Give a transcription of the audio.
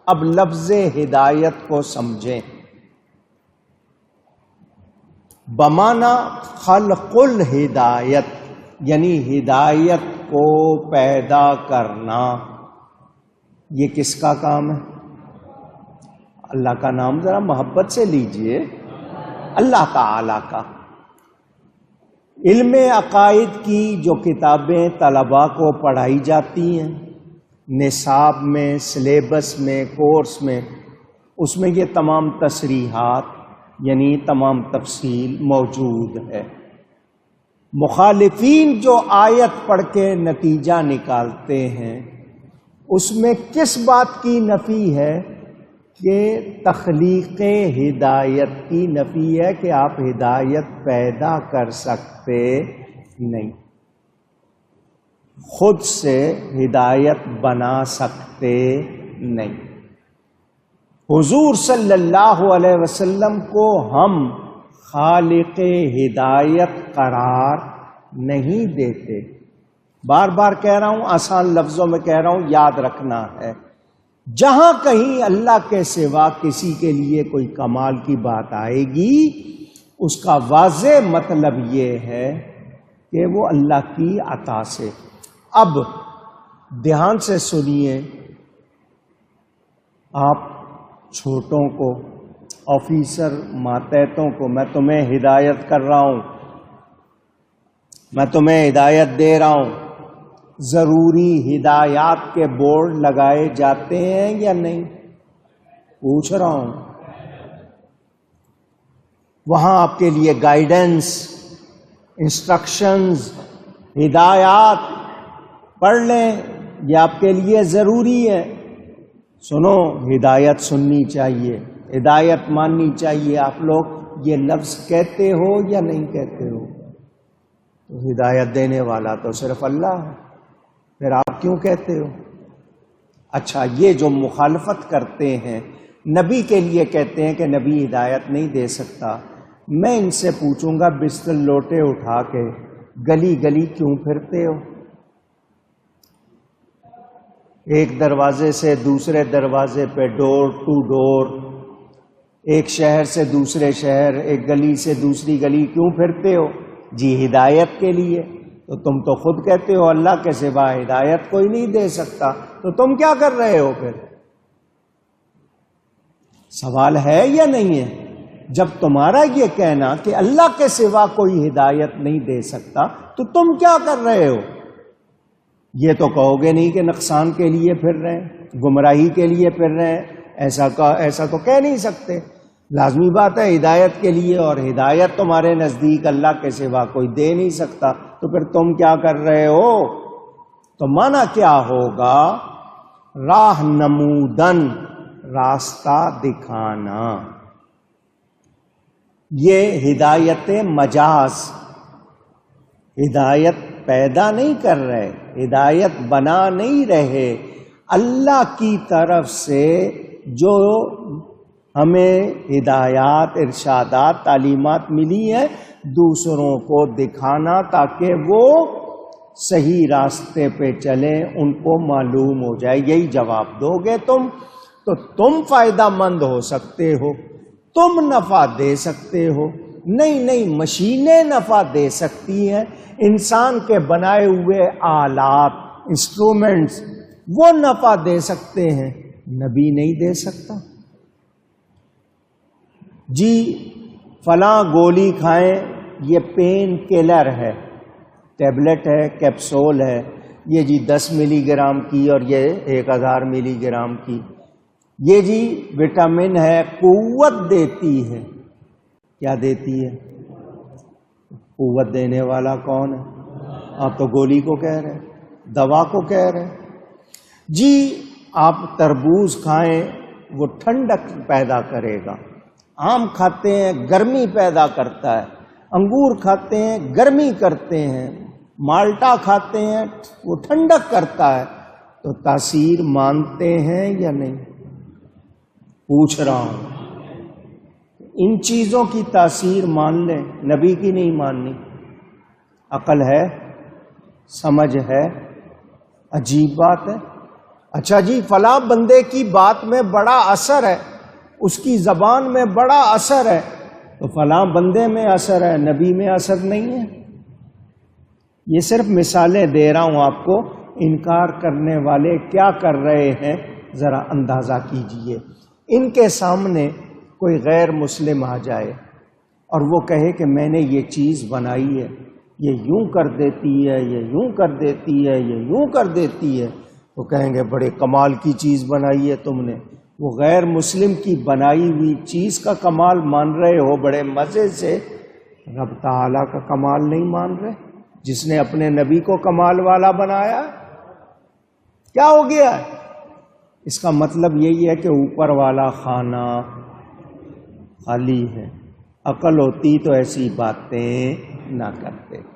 اب لفظ ہدایت کو سمجھیں. بمانا خلق الہدایت، یعنی ہدایت کو پیدا کرنا. یہ کس کا کام ہے؟ اللہ کا نام ذرا محبت سے لیجئے، اللہ تعالی کا. علم عقائد کی جو کتابیں طلباء کو پڑھائی جاتی ہیں نصاب میں، سلیبس میں، کورس میں، اس میں یہ تمام تصریحات یعنی تمام تفصیل موجود ہے. مخالفین جو آیت پڑھ کے نتیجہ نکالتے ہیں اس میں کس بات کی نفی ہے؟ کہ تخلیق ہدایت کی نفی ہے کہ آپ ہدایت پیدا کر سکتے نہیں، خود سے ہدایت بنا سکتے نہیں. حضور صلی اللہ علیہ وسلم کو ہم خالق ہدایت قرار نہیں دیتے. بار بار کہہ رہا ہوں، آسان لفظوں میں کہہ رہا ہوں، یاد رکھنا ہے. جہاں کہیں اللہ کے سوا کسی کے لیے کوئی کمال کی بات آئے گی اس کا واضح مطلب یہ ہے کہ وہ اللہ کی عطا سے. اب دھیان سے سنیے، آپ چھوٹوں کو، آفیسر ماتحتوں کو، میں تمہیں ہدایت کر رہا ہوں، میں تمہیں ہدایت دے رہا ہوں. ضروری ہدایات کے بورڈ لگائے جاتے ہیں یا نہیں؟ پوچھ رہا ہوں. وہاں آپ کے لیے گائیڈنس، انسٹرکشنز، ہدایات پڑھ لیں، یہ آپ کے لیے ضروری ہے. سنو، ہدایت سننی چاہیے، ہدایت ماننی چاہیے. آپ لوگ یہ لفظ کہتے ہو یا نہیں کہتے ہو؟ تو ہدایت دینے والا تو صرف اللہ ہے، پھر آپ کیوں کہتے ہو؟ اچھا، یہ جو مخالفت کرتے ہیں، نبی کے لیے کہتے ہیں کہ نبی ہدایت نہیں دے سکتا. میں ان سے پوچھوں گا، بستر لوٹے اٹھا کے گلی گلی کیوں پھرتے ہو؟ ایک دروازے سے دوسرے دروازے پہ، ڈور ٹو ڈور، ایک شہر سے دوسرے شہر، ایک گلی سے دوسری گلی کیوں پھرتے ہو؟ جی ہدایت کے لیے. تو تم تو خود کہتے ہو اللہ کے سوا ہدایت کوئی نہیں دے سکتا، تو تم کیا کر رہے ہو پھر؟ سوال ہے یا نہیں ہے؟ جب تمہارا یہ کہنا کہ اللہ کے سوا کوئی ہدایت نہیں دے سکتا تو تم کیا کر رہے ہو؟ یہ تو کہو گے نہیں کہ نقصان کے لیے پھر رہے ہیں، گمراہی کے لیے پھر رہے ہیں. ایسا تو کہہ نہیں سکتے. لازمی بات ہے ہدایت کے لیے، اور ہدایت تمہارے نزدیک اللہ کے سوا کوئی دے نہیں سکتا، تو پھر تم کیا کر رہے ہو؟ تو معنی کیا ہوگا؟ راہ نمودن، راستہ دکھانا. یہ ہدایت مجاز، ہدایت پیدا نہیں کر رہے، ہدایت بنا نہیں رہے. اللہ کی طرف سے جو ہمیں ہدایات، ارشادات، تعلیمات ملی ہیں، دوسروں کو دکھانا تاکہ وہ صحیح راستے پہ چلیں، ان کو معلوم ہو جائے. یہی جواب دو گے تم تو تم فائدہ مند ہو سکتے ہو، تم نفع دے سکتے ہو. نہیں، مشینیں نفع دے سکتی ہیں، انسان کے بنائے ہوئے آلات، انسٹرومنٹس، وہ نفع دے سکتے ہیں، نبی نہیں دے سکتا. جی فلاں گولی کھائیں، یہ پین کلر ہے، ٹیبلٹ ہے، کیپسول ہے، یہ جی 10 ملی گرام کی اور یہ 1000 ملی گرام کی. یہ جی وٹامن ہے، قوت دیتی ہے. کیا دیتی ہے؟ قوت دینے والا کون ہے؟ آپ تو گولی کو کہہ رہے ہیں، دوا کو کہہ رہے ہیں. جی آپ تربوز کھائیں، وہ ٹھنڈک پیدا کرے گا. آم کھاتے ہیں، گرمی پیدا کرتا ہے. انگور کھاتے ہیں، گرمی کرتے ہیں. مالٹا کھاتے ہیں، وہ ٹھنڈک کرتا ہے. تو تاثیر مانتے ہیں یا نہیں؟ پوچھ رہا ہوں. ان چیزوں کی تاثیر مان لیں، نبی کی نہیں ماننی. عقل ہے، سمجھ ہے. عجیب بات ہے. اچھا جی فلاں بندے کی بات میں بڑا اثر ہے، اس کی زبان میں بڑا اثر ہے، تو فلاں بندے میں اثر ہے، نبی میں اثر نہیں ہے۔ یہ صرف مثالیں دے رہا ہوں آپ کو، انکار کرنے والے کیا کر رہے ہیں ذرا اندازہ کیجئے۔ ان کے سامنے کوئی غیر مسلم آ جائے اور وہ کہے کہ میں نے یہ چیز بنائی ہے، یہ یوں کر دیتی ہے، یہ یوں کر دیتی ہے، یہ یوں کر دیتی ہے، تو کہیں گے بڑے کمال کی چیز بنائی ہے تم نے۔ وہ غیر مسلم کی بنائی ہوئی چیز کا کمال مان رہے ہو بڑے مزے سے، رب تعالیٰ کا کمال نہیں مان رہے، جس نے اپنے نبی کو کمال والا بنایا۔ کیا ہو گیا؟ اس کا مطلب یہی ہے کہ اوپر والا خانہ خالی ہے۔ عقل ہوتی تو ایسی باتیں نہ کرتے۔